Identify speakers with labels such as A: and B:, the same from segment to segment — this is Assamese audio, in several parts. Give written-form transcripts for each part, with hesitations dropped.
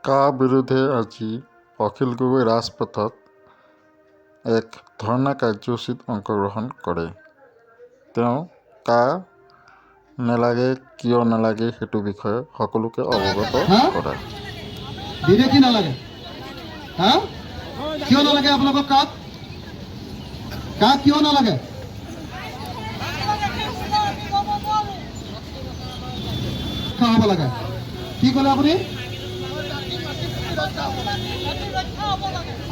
A: কা বিৰুদ্ধে আজি অখিল গগৈ ৰাজপথত এক ধৰ্ণা কাৰ্যসূচীত অংশগ্ৰহণ কৰে। তেওঁ কা নালাগে কিয় নালাগে সেইটো বিষয়ে সকলোকে অৱগত কৰায়।
B: বিদেশী নালাগে কিয় নালাগে আপোনালোকক কা কিয় নালাগে হ'ব লাগে কি ক'লে আপুনি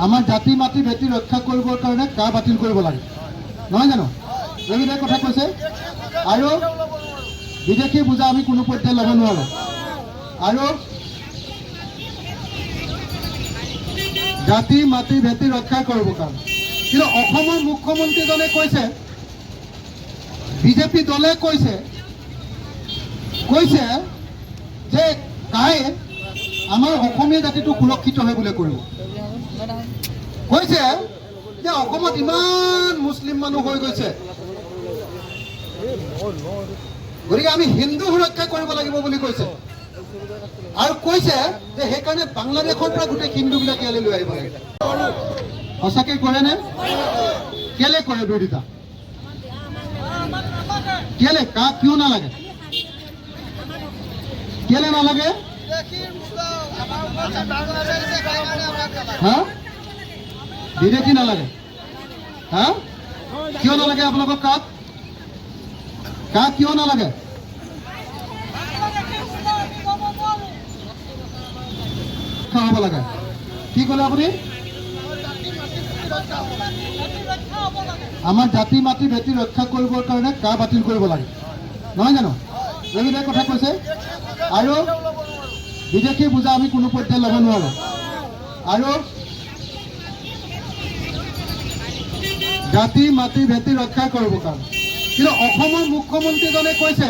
B: আমাৰ জাতি মাটি ভেটি ৰক্ষা কৰিবৰ কাৰণে কা বাতিল কৰিব লাগে নহয় জানো এইবিলাক কথা কৈছে আৰু বিদেশী বুজা আমি কোনো পৰ্যায়ে ল'ব নোৱাৰোঁ আৰু জাতি মাটি ভেটি ৰক্ষা কৰিবৰ কাৰণে কিন্তু অসমৰ মুখ্যমন্ত্ৰীজনে কৈছে বিজেপি দলে কৈছে যে কাই আমাৰ অসমীয়া জাতিটো সুৰক্ষিত হয় বুলি কৰিব কৈছে যে অসমত ইমান মুছলিম মানুহ হৈ গৈছে গতিকে আমি হিন্দু সুৰক্ষা কৰিব লাগিব বুলি কৈছে আৰু কৈছে যে সেইকাৰণে বাংলাদেশৰ পৰা গোটেই হিন্দুবিলাক ইয়ালৈ লৈ আহিব লাগে সঁচাকৈ কৰেনে কেলে কৰে বিৰোধিতা কেলে কা কিয় নালাগে কেলে নালাগে বিদেশী নালাগে কিয় নালাগে আপোনালোকক কা কিয় নালাগে হ'ব লাগে কি ক'লে আপুনি আমাৰ জাতি মাটি ভেটি ৰক্ষা কৰিবৰ কাৰণে কা বাতিল কৰিব লাগে নহয় জানো এইবিলাক কথা কৈছে আৰু বিদেশী বুজা আমি কোনো পৰ্যায়ে ল'ব নোৱাৰোঁ আৰু জাতি মাটি ভেটি ৰক্ষা কৰিবৰ কাৰণে কিন্তু অসমৰ মুখ্যমন্ত্ৰীজনে কৈছে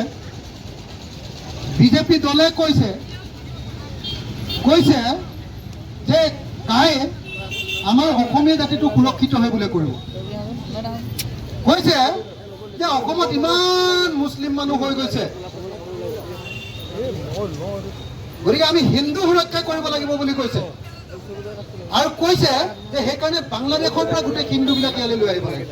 B: বিজেপি দলে কৈছে যে কাই আমাৰ অসমীয়া জাতিটো সুৰক্ষিত হয় বুলি কৰিব কৈছে যে অসমত ইমান মুছলিম মানুহ হৈ গৈছে গতিকে আমি হিন্দু সুৰক্ষা কৰিব লাগিব বুলি কৈছে আৰু কৈছে যে সেইকাৰণে বাংলাদেশৰ পৰা গোটেই হিন্দুবিলাক ইয়ালৈ লৈ আহিব লাগে